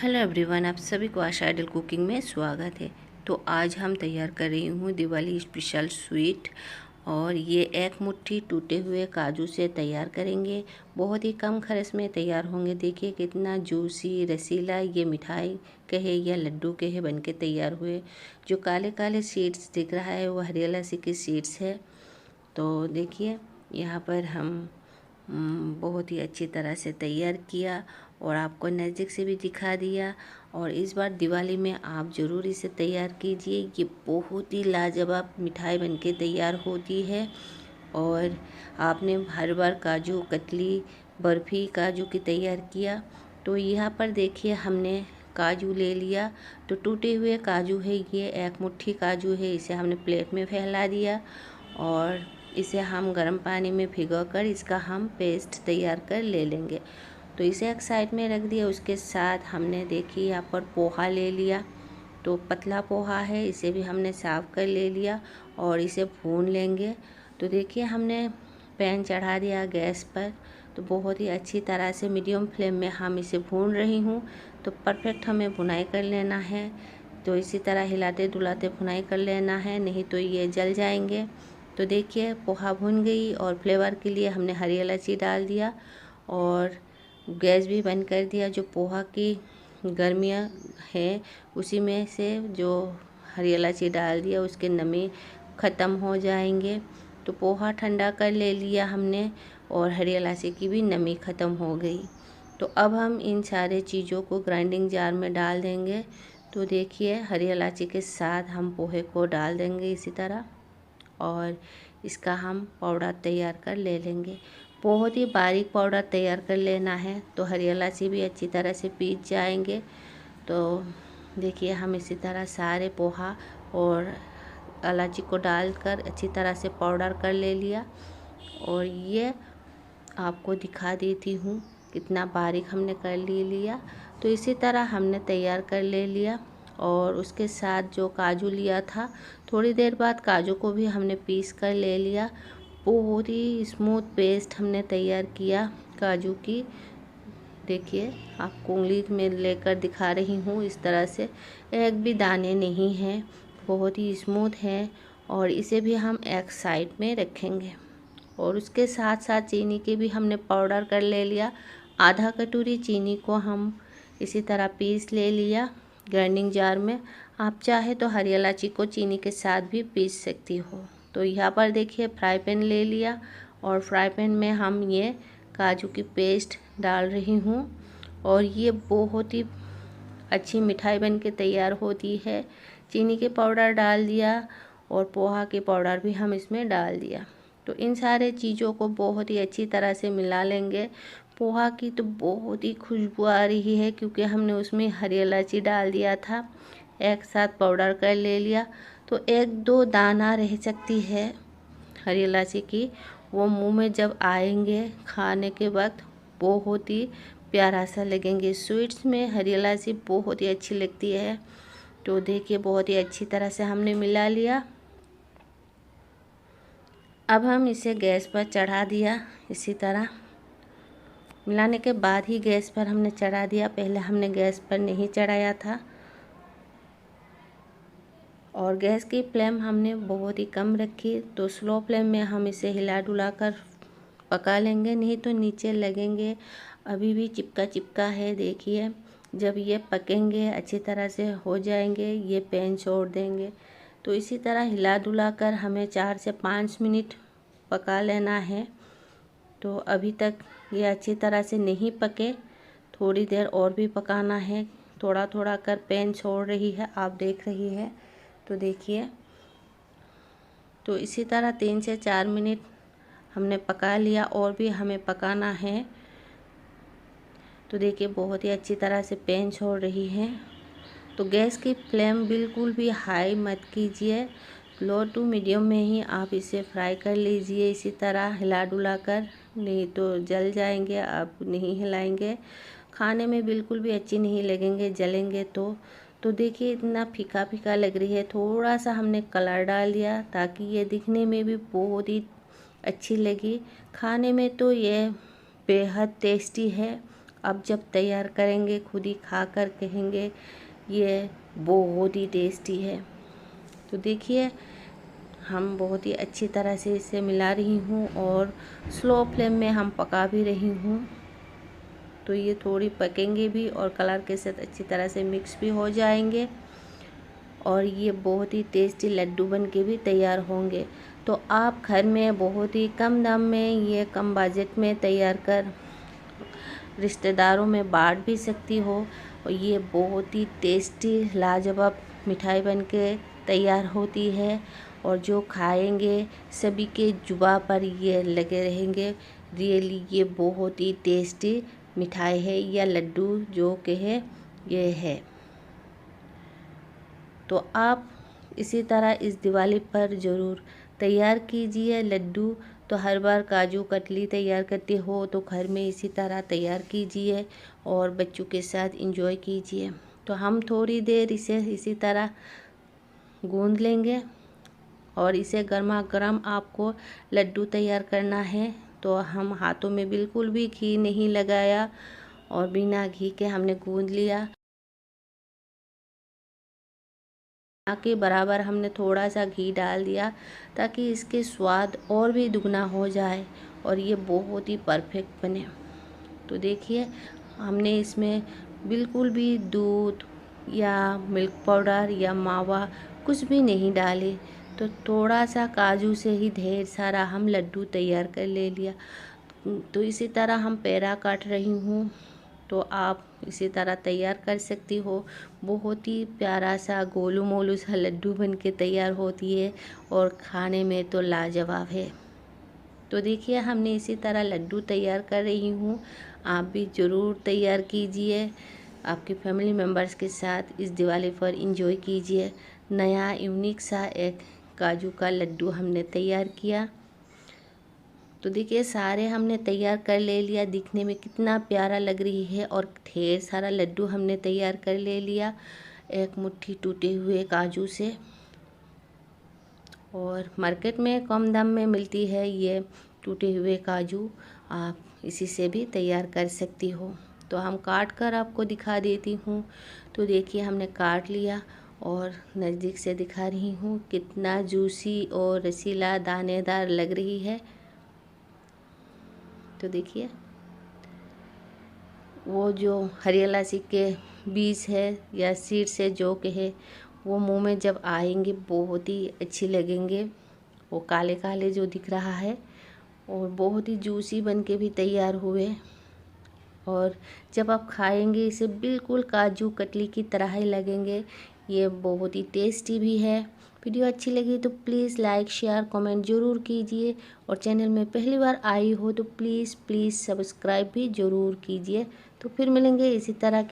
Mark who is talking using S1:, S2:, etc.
S1: Hello everyone, आप सभी को आशा आइडल कुकिंग में स्वागत है। तो आज हम तैयार कर रही हूँ दिवाली स्पेशल स्वीट। और ये एक मुट्ठी टूटे हुए काजू से तैयार करेंगे। बहुत ही कम खर्च में तैयार होंगे। देखिए कितना जूसी रसीला ये मिठाई कहे या लड्डू कहे बन के तैयार हुए। जो काले काले सीड्स दिख रहा है वो हरियाला सी की सीड्स है। तो देखिए यहाँ पर हम बहुत ही अच्छी तरह से तैयार किया और आपको नज़दीक से भी दिखा दिया। और इस बार दिवाली में आप ज़रूर इसे तैयार कीजिए। ये बहुत ही लाजवाब मिठाई बनके तैयार होती है। और आपने हर बार काजू कतली बर्फ़ी काजू की तैयार किया। तो यहाँ पर देखिए हमने काजू ले लिया। तो टूटे हुए काजू है, ये एक मुट्ठी काजू है। इसे हमने प्लेट में फैला दिया और इसे हम गर्म पानी में भिगोकर इसका हम पेस्ट तैयार कर ले लेंगे। तो इसे एक साइड में रख दिया। उसके साथ हमने देखिए यहाँ पर पोहा ले लिया। तो पतला पोहा है, इसे भी हमने साफ़ कर ले लिया और इसे भून लेंगे। तो देखिए हमने पैन चढ़ा दिया गैस पर। तो बहुत ही अच्छी तरह से मीडियम फ्लेम में हम इसे भून रही हूँ। तो परफेक्ट हमें भुनाई कर लेना है। तो इसी तरह हिलाते डुलाते भुनाई कर लेना है, नहीं तो ये जल जाएंगे। तो देखिए पोहा भुन गई और फ्लेवर के लिए हमने हरी इलायची डाल दिया और गैस भी बंद कर दिया। जो पोहा की गर्मियाँ हैं उसी में से जो हरी इलायची डाल दिया उसके नमी ख़त्म हो जाएंगे। तो पोहा ठंडा कर ले लिया हमने और हरी इलायची की भी नमी ख़त्म हो गई। तो अब हम इन सारे चीज़ों को ग्राइंडिंग जार में डाल देंगे। तो देखिए हरी इलायची के साथ हम पोहे को डाल देंगे इसी तरह और इसका हम पाउडर तैयार कर ले लेंगे। बहुत ही बारीक पाउडर तैयार कर लेना है तो हरी इलायची भी अच्छी तरह से पीस जाएंगे। तो देखिए हम इसी तरह सारे पोहा और इलायची को डालकर अच्छी तरह से पाउडर कर ले लिया। और ये आपको दिखा देती हूँ कितना बारीक हमने कर लिया। तो इसी तरह हमने तैयार कर ले लिया और उसके साथ जो काजू लिया था थोड़ी देर बाद काजू को भी हमने पीस कर ले लिया। बहुत ही स्मूथ पेस्ट हमने तैयार किया काजू की। देखिए आपको उंगली में लेकर दिखा रही हूँ, इस तरह से एक भी दाने नहीं हैं, बहुत ही स्मूथ है। और इसे भी हम एक साइड में रखेंगे। और उसके साथ साथ चीनी के भी हमने पाउडर कर ले लिया। आधा कटोरी चीनी को हम इसी तरह पीस ले लिया ग्राइंडिंग जार में। आप चाहे तो हरी इलायची को चीनी के साथ भी पीस सकती हो। तो यहाँ पर देखिए फ्राई पैन ले लिया और फ्राई पैन में हम ये काजू की पेस्ट डाल रही हूँ और ये बहुत ही अच्छी मिठाई बन के तैयार होती है। चीनी के पाउडर डाल दिया और पोहा के पाउडर भी हम इसमें डाल दिया। तो इन सारे चीज़ों को बहुत ही अच्छी तरह से मिला लेंगे। पोहा की तो बहुत ही खुशबू आ रही है क्योंकि हमने उसमें हरी इलायची डाल दिया था, एक साथ पाउडर कर ले लिया। तो एक दो दाना रह सकती है हरी इलायची की, वो मुंह में जब आएंगे खाने के वक्त बहुत ही प्यारा सा लगेंगे। स्वीट्स में हरी इलायची बहुत ही अच्छी लगती है। तो देखिए बहुत ही अच्छी तरह से हमने मिला लिया। अब हम इसे गैस पर चढ़ा दिया। इसी तरह मिलाने के बाद ही गैस पर हमने चढ़ा दिया, पहले हमने गैस पर नहीं चढ़ाया था। और गैस की फ्लेम हमने बहुत ही कम रखी। तो स्लो फ्लेम में हम इसे हिला डुला कर पका लेंगे, नहीं तो नीचे लगेंगे। अभी भी चिपका चिपका है। देखिए जब ये पकेंगे अच्छी तरह से हो जाएंगे, ये पैन छोड़ देंगे। तो इसी तरह हिला डुला कर हमें 4 से 5 मिनट पका लेना है। तो अभी तक ये अच्छी तरह से नहीं पके, थोड़ी देर और भी पकाना है। थोड़ा थोड़ा कर पैन छोड़ रही है, आप देख रही है। तो देखिए तो इसी तरह 3 से 4 मिनट हमने पका लिया और भी हमें पकाना है। तो देखिए बहुत ही अच्छी तरह से पैन छोड़ रही है। तो गैस की फ्लेम बिल्कुल भी हाई मत कीजिए, लो टू मीडियम में ही आप इसे फ्राई कर लीजिए। इसी तरह हिला डुला कर, नहीं तो जल जाएंगे। आप नहीं हिलाएंगे खाने में बिल्कुल भी अच्छी नहीं लगेंगे, जलेंगे तो देखिए इतना फीका फीका लग रही है। थोड़ा सा हमने कलर डाल दिया ताकि ये दिखने में भी बहुत ही अच्छी लगी। खाने में तो ये बेहद टेस्टी है। अब जब तैयार करेंगे खुद ही खा कर कहेंगे ये बहुत ही टेस्टी है। तो देखिए हम बहुत ही अच्छी तरह से इसे मिला रही हूँ और स्लो फ्लेम में हम पका भी रही हूँ। तो ये थोड़ी पकेंगे भी और कलर के साथ अच्छी तरह से मिक्स भी हो जाएंगे और ये बहुत ही टेस्टी लड्डू बन के भी तैयार होंगे। तो आप घर में बहुत ही कम दाम में ये कम बजट में तैयार कर रिश्तेदारों में बांट भी सकती हो और ये बहुत ही टेस्टी लाजवाब मिठाई बन के तैयार होती है और जो खाएंगे सभी के जुबान पर ये लगे रहेंगे रियली ये बहुत ही टेस्टी मिठाई है या लड्डू जो कि है ये है। तो आप इसी तरह इस दिवाली पर ज़रूर तैयार कीजिए लड्डू। तो हर बार काजू कतली तैयार करते हो तो घर में इसी तरह तैयार कीजिए और बच्चों के साथ एंजॉय कीजिए। तो हम थोड़ी देर इसे इसी तरह गूंद लेंगे और इसे गर्मा गर्म आपको लड्डू तैयार करना है। तो हम हाथों में बिल्कुल भी घी नहीं लगाया और बिना घी के हमने गूंद लिया। के बराबर हमने थोड़ा सा घी डाल दिया ताकि इसके स्वाद और भी दुगना हो जाए और ये बहुत ही परफेक्ट बने। तो देखिए हमने इसमें बिल्कुल भी दूध या मिल्क पाउडर या मावा कुछ भी नहीं डाले। तो थोड़ा सा काजू से ही ढेर सारा हम लड्डू तैयार कर ले लिया। तो इसी तरह हम पेड़ा काट रही हूँ तो आप इसी तरह तैयार कर सकती हो। बहुत ही प्यारा सा गोलू मोलू सा लड्डू बन के तैयार होती है और खाने में तो लाजवाब है। तो देखिए हमने इसी तरह लड्डू तैयार कर रही हूँ। आप भी ज़रूर तैयार कीजिए, आपके फैमिली मेम्बर्स के साथ इस दिवाली पर एंजॉय कीजिए। नया यूनिक सा एक काजू का लड्डू हमने तैयार किया। तो देखिए सारे हमने तैयार कर ले लिया। दिखने में कितना प्यारा लग रही है और ढेर सारा लड्डू हमने तैयार कर ले लिया एक मुट्ठी टूटे हुए काजू से। और मार्केट में कम दाम में मिलती है ये टूटे हुए काजू, आप इसी से भी तैयार कर सकती हो। तो हम काट कर आपको दिखा देती हूँ। तो देखिए हमने काट लिया और नज़दीक से दिखा रही हूँ कितना जूसी और रसीला दानेदार लग रही है। तो देखिए वो जो हरियाला सी के बीज है या सीड्स है जो के है वो मुंह में जब आएंगे बहुत ही अच्छी लगेंगे। वो काले काले जो दिख रहा है और बहुत ही जूसी बन के भी तैयार हुए और जब आप खाएंगे इसे बिल्कुल काजू कतली की तरह ही लगेंगे। ये बहुत ही टेस्टी भी है। वीडियो अच्छी लगी तो प्लीज़ लाइक शेयर कमेंट ज़रूर कीजिए और चैनल में पहली बार आई हो तो प्लीज़ सब्सक्राइब भी ज़रूर कीजिए। तो फिर मिलेंगे इसी तरह